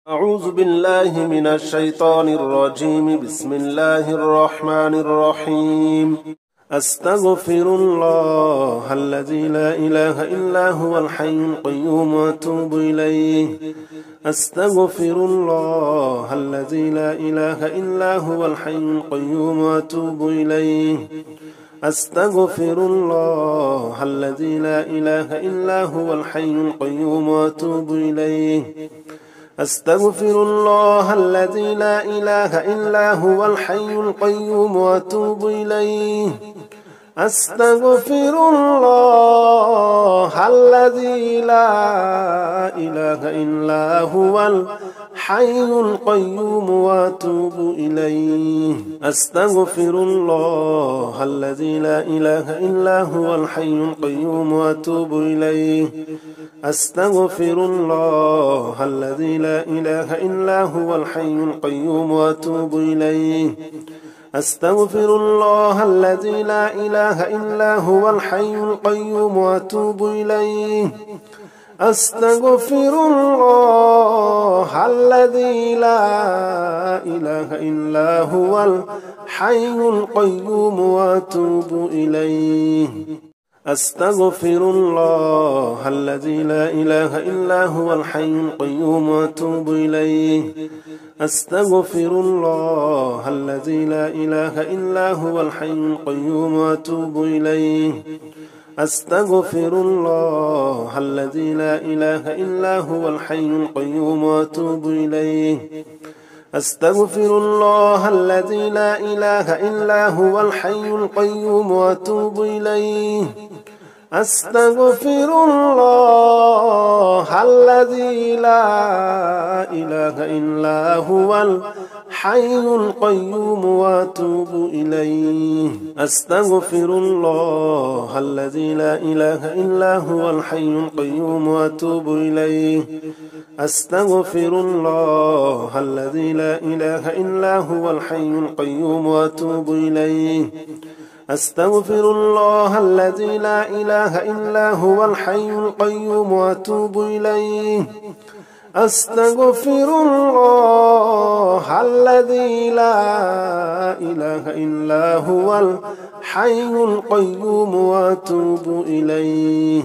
أعوذ بالله من الشيطان الرجيم. بسم الله الرحمن الرحيم. أستغفر الله الذي لا إله إلا هو الحي القيوم وأتوب إليه. أستغفر الله الذي لا إله إلا هو الحي القيوم وأتوب إليه. أستغفر الله الذي لا إله إلا هو الحي القيوم وأتوب إليه. أستغفر الله الذي لا إله إلا هو الحي القيوم وأتوب إليه. أستغفر الله الذي لا إله إلا هو الحي القيوم وأتوب إليه. أستغفر الله الذي لا إله إلا هو الحي القيوم وأتوب إليه. أستغفر الله الذي لا إله إلا هو الحي القيوم وأتوب إليه. أستغفر الله الذي لا إله إلا هو الحي القيوم وأتوب إليه. أستغفر الله الذي لا إله إلا هو الحي القيوم وأتوب إليه. أستغفر الله الذي لا إله إلا هو الحي القيوم وأتوب إليه. أستغفر الله الذي لا إله إلا هو الحي القيوم وأتوب إليه. أستغفر الله الذي لا إله إلا هو الحي القيوم وأتوب إليه. أستغفر الله الذي لا إله إلا هو الحي القيوم وأتوب إليه. أستغفر الله الذي لا إله إلا هو الحي القيوم وأتوب إليه. أستغفر الله الذي لا إله إلا هو الحي القيوم وأتوب إليه. أستغفر الله الذي لا إله إلا هو الحي القيوم وأتوب إليه. أستغفر الله الذي لا إله إلا هو الحي القيوم وأتوب إليه. أستغفر الله الذي لا إله إلا هو الحي القيوم وأتوب إليه.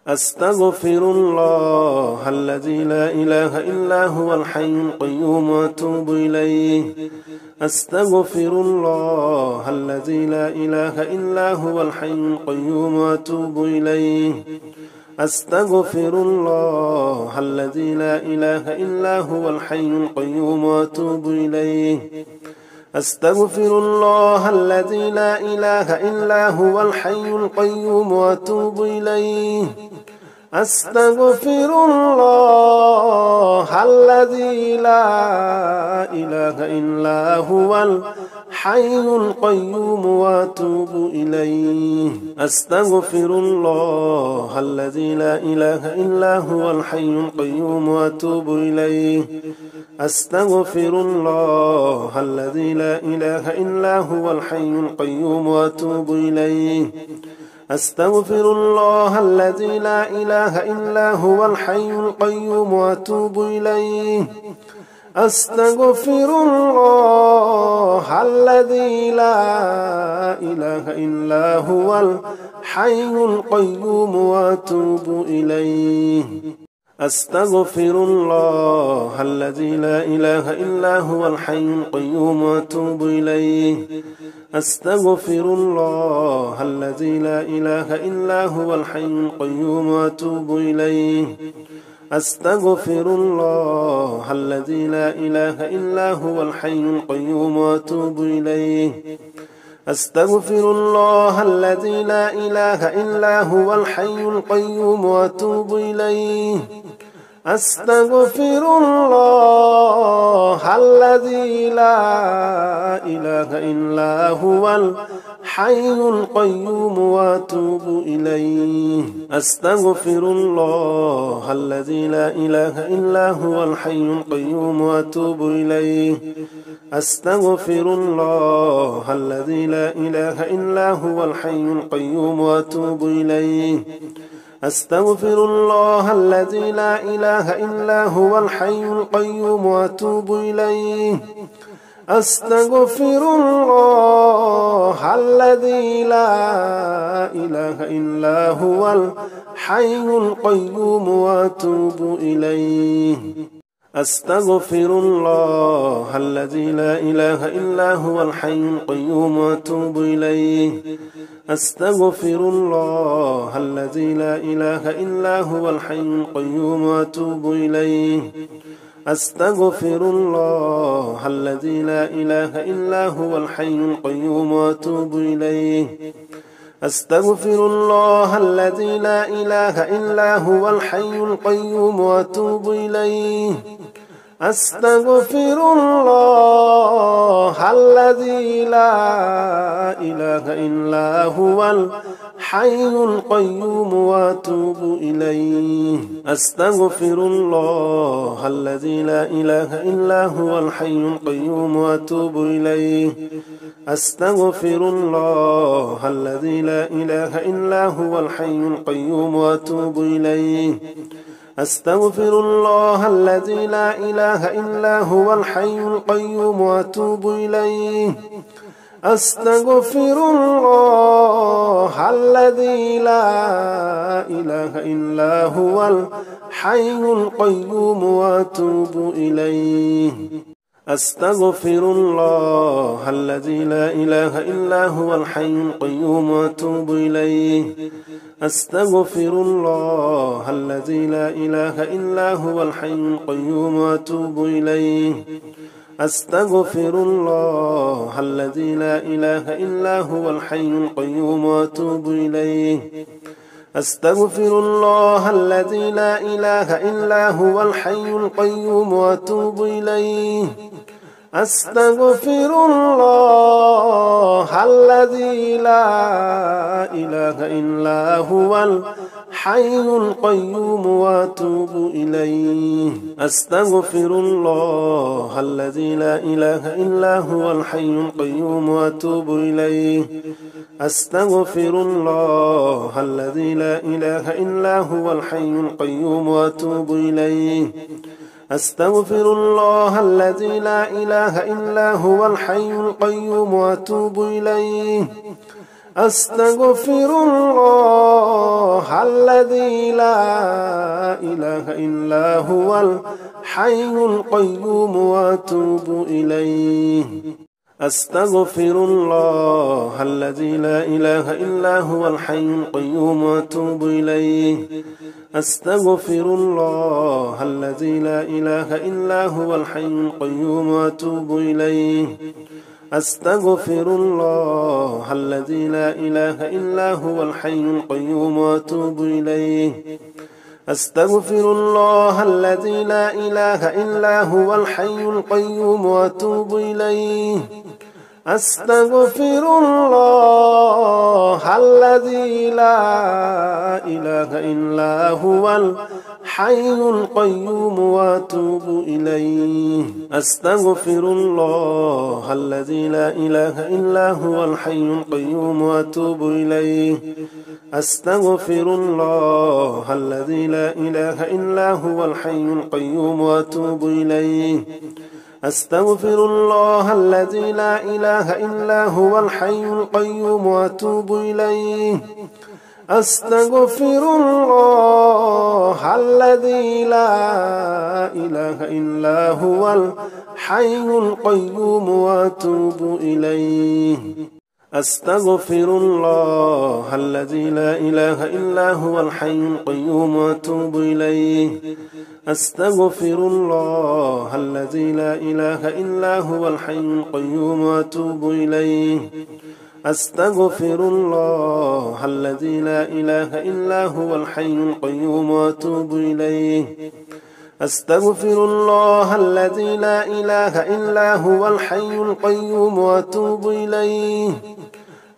أستغفر الله الذي لا إله إلا هو الحي القيوم وأتوب إليه. أستغفر الله الذي لا إله إلا هو الحي القيوم وأتوب إليه. أستغفر الله الذي لا إله إلا هو الحي القيوم وأتوب إليه. أستغفر الله الذي لا إله إلا هو الحي القيوم وأتوب إليه. أستغفر الله الذي لا إله إلا هو الحي القيوم وأتوب إليه. أستغفر الله الذي لا إله إلا هو الحي القيوم وأتوب إليه. أستغفر الله الذي لا إله إلا هو الحي القيوم وأتوب إليه. أستغفر الله الذي لا إله إلا هو الحي القيوم وأتوب إليه. أستغفر الله الذي لا إله إلا هو الحي القيوم وأتوب إليه. أستغفر الله الذي لا إله إلا هو الحي القيوم وأتوب إليه. أستغفر الله الذي لا إله إلا هو الحي القيوم وأتوب إليه. أستغفر الله الذي لا إله إلا هو الحي القيوم وأتوب إليه. أستغفر الله الذي لا إله إلا هو الحي القيوم وأتوب إليه. أستغفر الله الذي لا إله إلا هو الحي القيوم وأتوب إليه. أستغفر الله الذي لا إله إلا هو الحي القيوم وأتوب إليه. أستغفر الله الذي لا إله إلا هو الحي القيوم وأتوب إليه. أستغفر الله الذي لا إله إلا هو الحي القيوم وأتوب إليه أستغفر الله الذي لا إله إلا هو الحي القيوم وأتوب إليه أستغفر الله الذي لا إله إلا هو الحي القيوم وأتوب إليه أستغفر الله الذي لا إله إلا هو الحي القيوم وأتوب إليه أستغفر الله الذي لا إله إلا هو الحي القيوم وأتوب إليه أستغفر الله الذي لا إله إلا هو الحي القيوم وأتوب إليه أستغفر الله الذي لا إله إلا هو الحي القيوم وأتوب إليه أستغفر الله الذي لا إله إلا هو الحي القيوم وأتوب إليه أستغفر الله الذي لا إله إلا هو الحي القيوم وأتوب إليه أستغفر الله الذي لا إله إلا هو الحي القيوم وأتوب إليه أستغفر الله الذي لا إله إلا هو الحي القيوم وأتوب إليه أستغفر الله الذي لا إله إلا هو الحي القيوم وأتوب إليه أستغفر الله الذي لا إله إلا هو الحي القيوم وأتوب إليه أستغفر الله الذي لا إله إلا هو الحي القيوم وأتوب إليه أستغفر الله الذي لا إله إلا هو الحي القيوم وأتوب إليه أستغفر الله الذي لا إله إلا هو الحي القيوم وأتوب إليه أستغفر الله الذي لا إله إلا هو الحي القيوم وأتوب إليه أستغفر الله الذي لا إله إلا هو الحي القيوم وأتوب إليه أستغفر الله الذي لا إله إلا هو الحي القيوم وأتوب إليه أستغفر الله الذي لا إله إلا هو الحي القيوم وأتوب إليه أستغفر الله الذي لا إله إلا هو الحي القيوم وأتوب إليه أستغفر الله الذي لا إله إلا هو الحي القيوم وأتوب إليه أستغفر الله الذي لا إله إلا هو الحي القيوم وأتوب إليه أستغفر الله الذي لا إله إلا هو الحي القيوم وأتوب إليه أستغفر الله الذي لا إله إلا هو الحي القيوم وأتوب إليه أستغفر الله الذي لا إله إلا هو الحي القيوم وأتوب إليه أستغفر الله الذي لا إله إلا هو الحي القيوم وأتوب إليه أستغفر الله الذي لا إله إلا هو الحي القيوم وأتوب إليه أستغفر الله الذي لا إله إلا هو الحي القيوم وأتوب إليه أستغفر الله الذي لا إله إلا هو الحي القيوم وأتوب إليه أستغفر الله الذي لا إله إلا هو الحي القيوم وأتوب إليه أستغفر الله الذي لا إله إلا هو الحي القيوم وأتوب إليه أستغفر الله الذي لا إله إلا هو الحي القيوم وأتوب إليه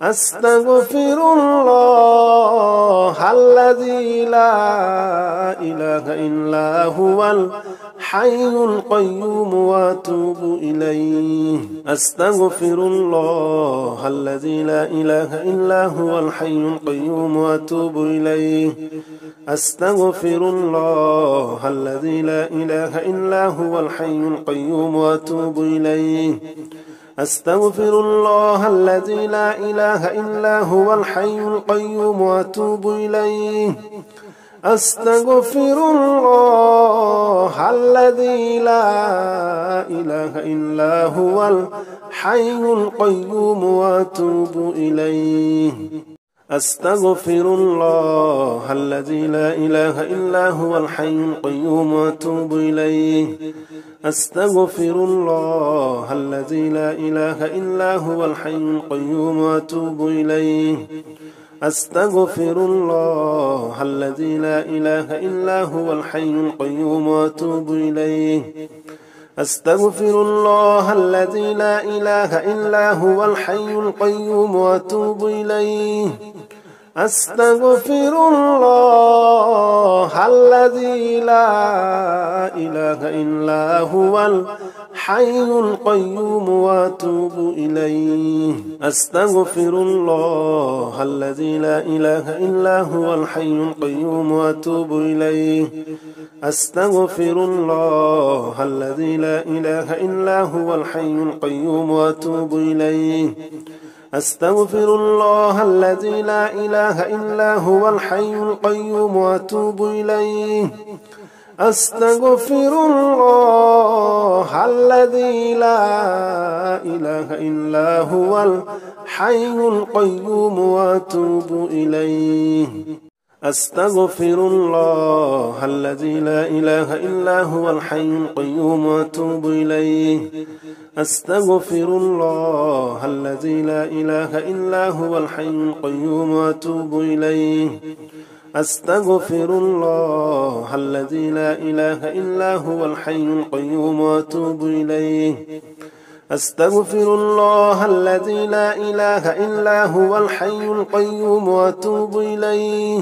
أستغفر الله الذي لا إله إلا هو الحي القيوم وأتوب إليه أستغفر الله الذي لا إله إلا هو الحي القيوم وأتوب إليه أستغفر الله الذي لا إله إلا هو الحي القيوم وأتوب إليه. أستغفر الله الذي لا إله إلا هو الحي القيوم وأتوب إليه. أستغفر الله الذي لا إله إلا هو الحي القيوم وأتوب إليه. أستغفر الله الذي لا إله إلا هو الحي القيوم وأتوب إليه. أستغفر الله الذي لا إله إلا هو الحي القيوم وأتوب إليه. أستغفر الله الذي لا إله إلا هو الحي القيوم وأتوب إليه. أستغفر الله الذي لا إله إلا هو الحي القيوم وأتوب إليه. أستغفر الله الذي لا إله إلا هو الحي القيوم وأتوب إليه. أستغفر الله الذي لا إله إلا هو الحي القيوم وأتوب إليه. أستغفر الله الذي لا إله إلا هو الحي القيوم وأتوب إليه. أستغفر الله الذي لا إله إلا هو الحي القيوم وأتوب إليه. أستغفر الله الذي لا إله إلا هو الحي القيوم وأتوب إليه. أستغفر الله الذي لا إله إلا هو الحي القيوم وأتوب إليه. أستغفر الله الذي لا إله إلا هو الحي القيوم وأتوب إليه. أستغفر الله الذي لا إله إلا هو الحي القيوم وأتوب إليه. أستغفر الله الذي لا إله إلا هو الحي القيوم وأتوب إليه.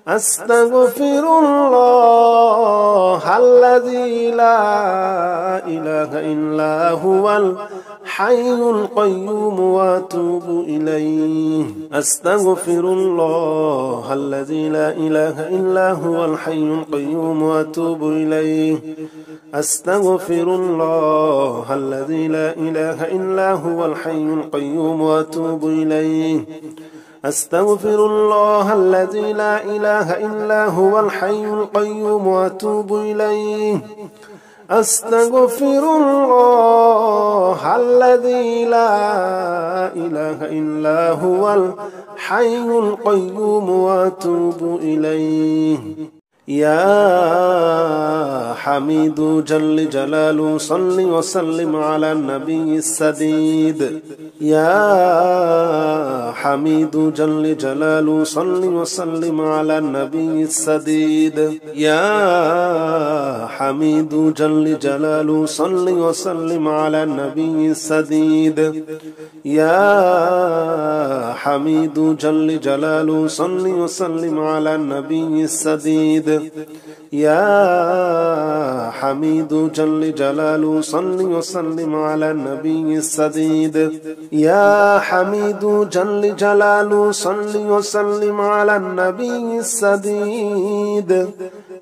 أستغفر الله الذي لا إله إلا هو الحي القيوم وأتوب إليه. أستغفر الله الذي لا إله إلا هو الحي القيوم وأتوب إليه. أستغفر الله الذي لا إله إلا هو الحي القيوم وأتوب إليه. أستغفر الله الذي لا إله إلا هو الحي القيوم وأتوب إليه. أستغفر الله الذي لا إله إلا هو الحي القيوم وأتوب إليه. يا حميد جل جلاله صل وسلم على النبي السديد. يا حميد جل جلاله صل وسلم على النبي السديد. يا حميد جل جلاله صل وسلم على النبي السديد. يا حميد جل جلاله صل وسلم على النبي السديد. يا حميد جل جلاله صل وسلم على النبي السديد. يا حميد جل جلاله صل وسلم على النبي السديد.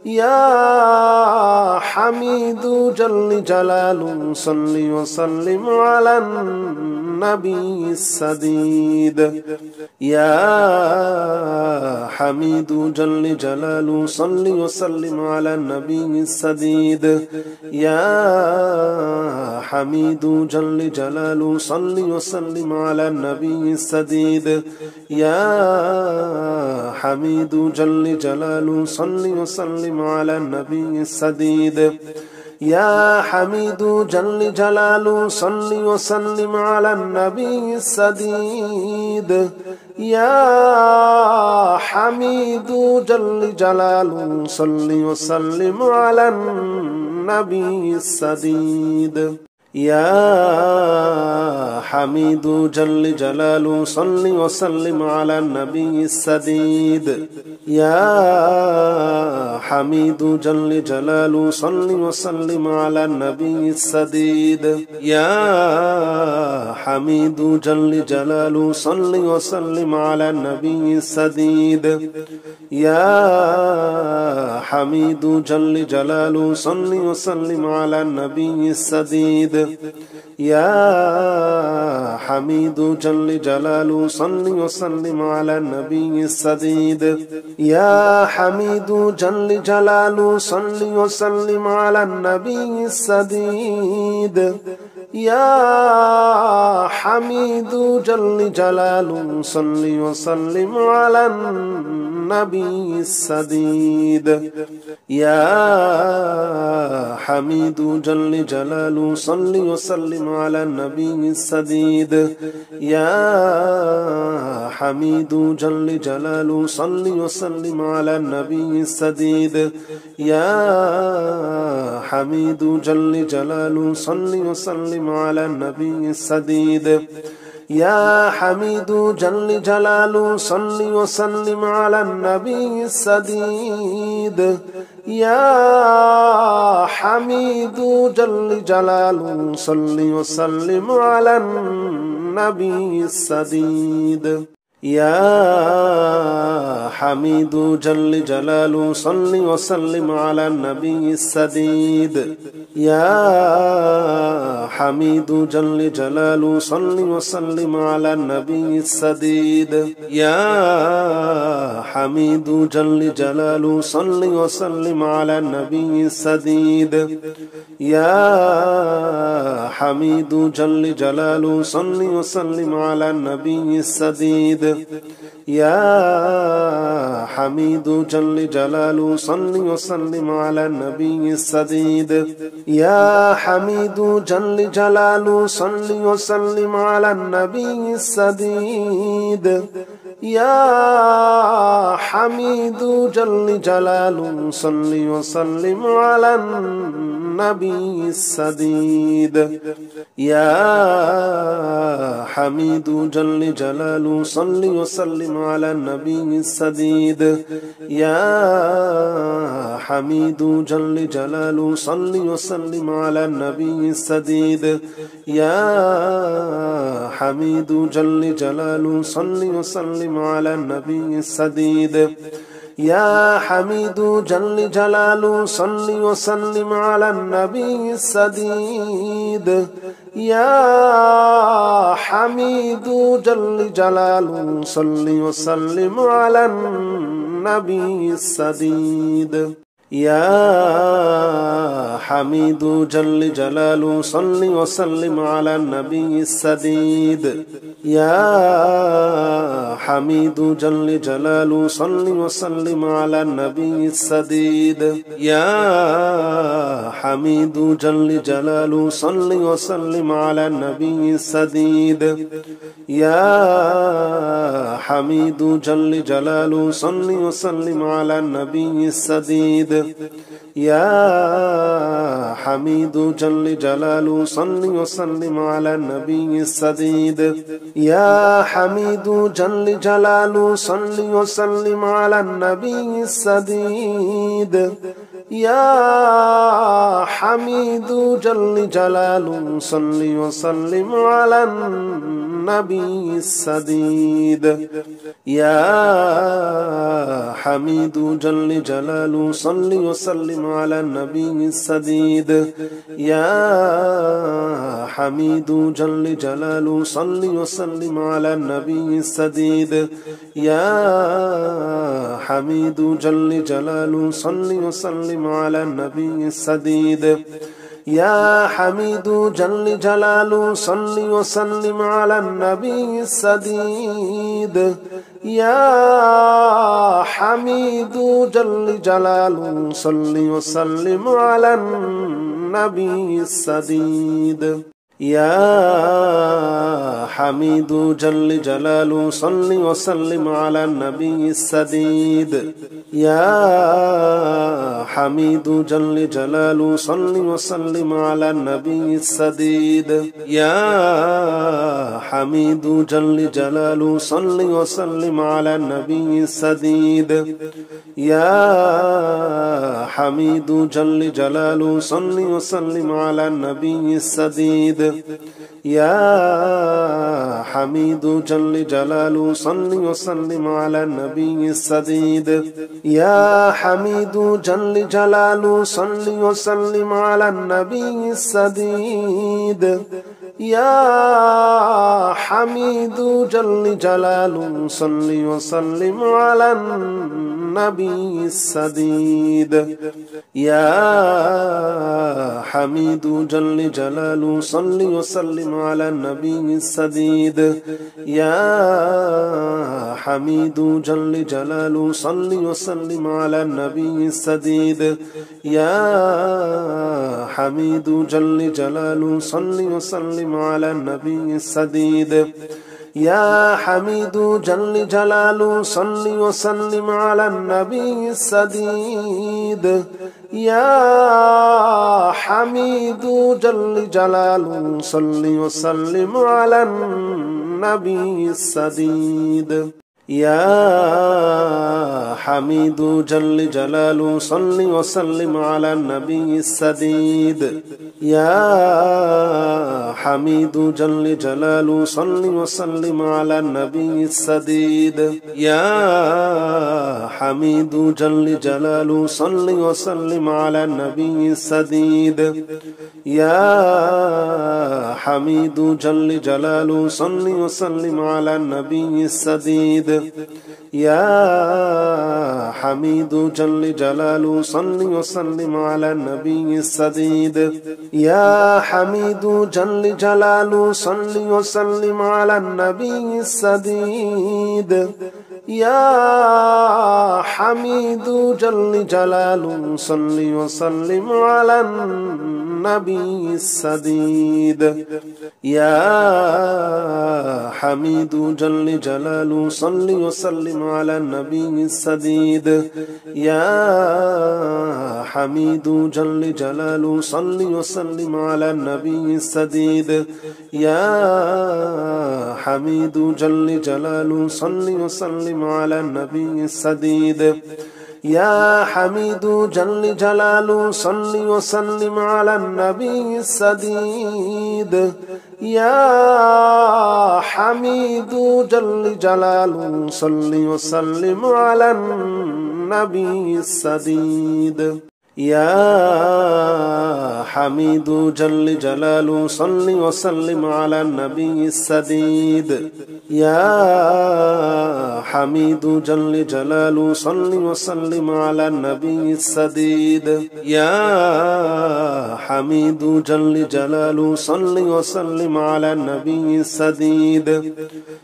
يا حميد جل جلاله صل وسلم على النبي السديد. يا حميد جل جلاله صل وسلم على النبي السديد. يا حميد جل جلاله صل وسلم على النبي السديد. يا حميد جل جلاله صل وسلم على النبي السديد. يا حميد جل جلاله صل وسلم على النبي السديد. يا حميد جل جلاله صل وسلم على النبي السديد. يا حميد جل جلاله صل وسلم على النبي السديد يا حميد جل جلاله صل وسلم على النبي السديد يا حميد جل جلاله صل وسلم على النبي السديد يا حميد جل جلاله صل وسلم على النبي السديد يا حميد جل جلاله صل وسلم على النبي السديد يا حميد جل جلاله صل وسلم على النبي السديد يا حميد جل جلاله صل وسلم على النبي السديد يا حميد جل جلاله صل وسلم على النبي السديد يا حميد جل جلاله صل وسلم على النبي السديد يا حميد جل جلاله صل وسلم على النبي السديد يا حميد جل جلاله صل وسلم على النبي السديد يا حميد جل جلاله صل وسلم على النبي السديد يا حميد جل جلاله صل وسلم على النبي السديد يا حميد جل جلاله صل وسلم على النبي السديد يا حميد جل جلاله صل وسلم على النبي السديد يا حميد جل جلاله صل وسلم على النبي السديد يا حميد جل جلاله صل وسلم على النبي السديد يا حميد جل جلاله صل وسلم على النبي السديد يا حميد جل جلاله صل وسلم على النبي السديد يا حميد جل جلاله صل وسلم على النبي السديد يا حميد جل جلاله صل وسلم على النبي السديد يا حميد جل جلاله صل وسلم على النبي السديد يا حميد جل جلاله صل وسلم على النبي السديد يا حميد جل جلاله صل وسلم على النبي السديد يا حميد جل جلاله صل وسلم على النبي السديد يا حميد جل جلاله صل وسلم على النبي السديد يا حميد جل جلاله صل وسلم على النبي السديد يا حميد جل جلاله صل وسلم على النبي السديد يا حميد جل جلاله صل وسلم على النبي السديد يا حميد جل جلاله صل وسلم على النبي السديد يا حميد جل جلاله صل وسلم على النبي السديد يا حميد جل جلاله صل وسلم على النبي السديد يا حميد جل جلاله صل وسلم على النبي السديد يا حميد جل جلاله صل وسلم على النبي السديد يا حميد جل جلاله صل وسلم على النبي السديد يا حميد جل جلاله صل وسلم على النبي السديد يا حميد جل جلاله صل وسلم على النبي السديد يا حميد جل جلاله صل وسلم على النبي السديد يا حميد جل جلاله صل وسلم على النبي السديد يا حميد جل جلاله صل وسلم على النبي السديد يا حميد جل جلاله صل وسلم على النبي السديد يا حميد جل جلاله صل وسلم على النبي السديد يا حميد جل جلاله صل وسلم على النبي السديد يا حميد جل جلاله صل وسلم على النبي السديد يا حميد جل جلاله صل وسلم على النبي السديد يا حميد جل جلاله صل وسلم على النبي السديد يا حميد جل جلاله صل وسلم على النبي السديد يا حميد جل جلاله صل وسلم على النبي السديد يا حميد جل جلاله صل وسلم على النبي السديد يا حميد جل جلاله صل وسلم على النبي السديد يا حميد جل جلاله صل وسلم على النبي السديد يا حميد جل جلاله صل وسلم على النبي السديد يا حميد جل جلاله صل وسلم على النبي السديد يا حميد جل جلاله صل وسلم على النبي السديد يا حميد جل جلاله صل وسلم على النبي السديد يا حميد جل جلاله صل وسلم على النبي السديد يا حميد جل جلاله صل وسلم على النبي السديد يا حميد جل جلاله صل وسلم على النبي السديد يا حميد جل جلاله صل وسلم على النبي السديد يا حميد جل جلاله صل وسلم على النبي السديد يا حميد جل جلاله صل وسلم على النبي السديد يا حميد جل جلاله صل وسلم على النبي السديد يا حميد جل جلاله صل وسلم على النبي السديد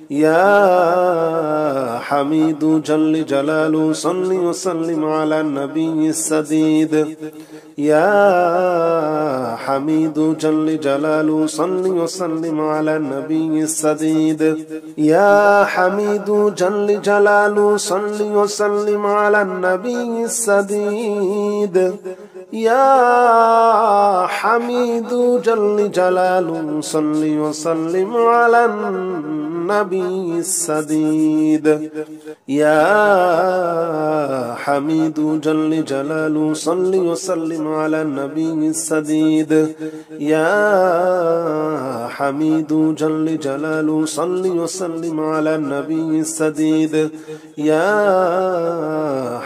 يا حميد جل جلاله صل وسلم على النبي السديد يا حميد جل جلاله صل وسلم على النبي السديد يا حميد جل جلاله صل وسلم على النبي السديد يا حميد جل جلاله صل وسلم على النبي السديد يا حميد جل جلاله صل وسلم على النبي السديد يا حميد جل جلاله صل وسلم على النبي السديد يا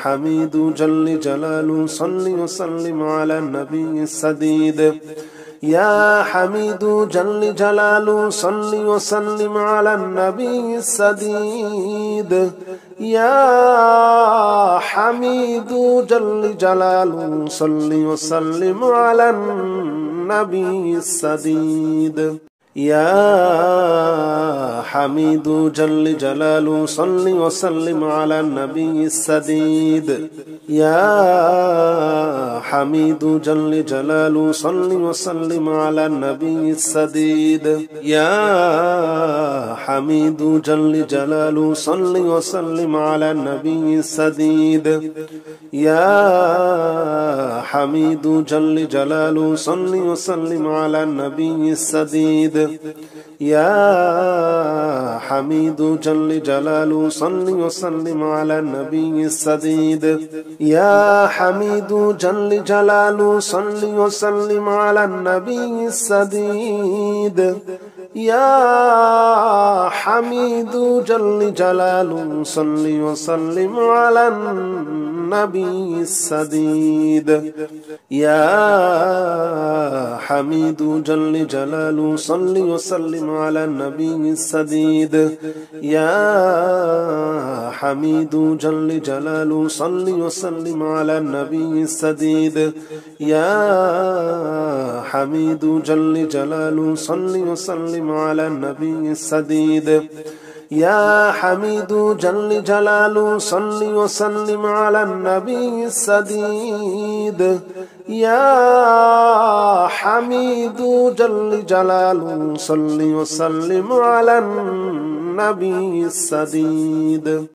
حميد جل جلاله صل وسلم على النبي السديد يا حميد جل جلاله صل وسلم على النبي السديد يا حميد جل جلاله صل وسلم على النبي السديد يا حميد جل جلاله صل وسلم على النبي السديد يا حميد جل جلاله صل وسلم على النبي السديد يا حميد جل جلاله صل وسلم على النبي السديد يا حميد جل جلاله صل وسلم على النبي السديد يا حميد جل جلاله صل وسلم على النبي السديد يا حميد جل جلاله صل وسلم على النبي السديد يا حميد جل جلاله صل وسلم على النبي السديد يا حميد جل جلاله صل وسلم على النبي السديد يا حميد جل جلاله صل وسلم على النبي السديد يا حميد جل جلاله صل وسلم على النبي السديد يا حميد جل جلاله صل وسلم على النبي السديد يا حميد جل جلاله صل وسلم على النبي السديد.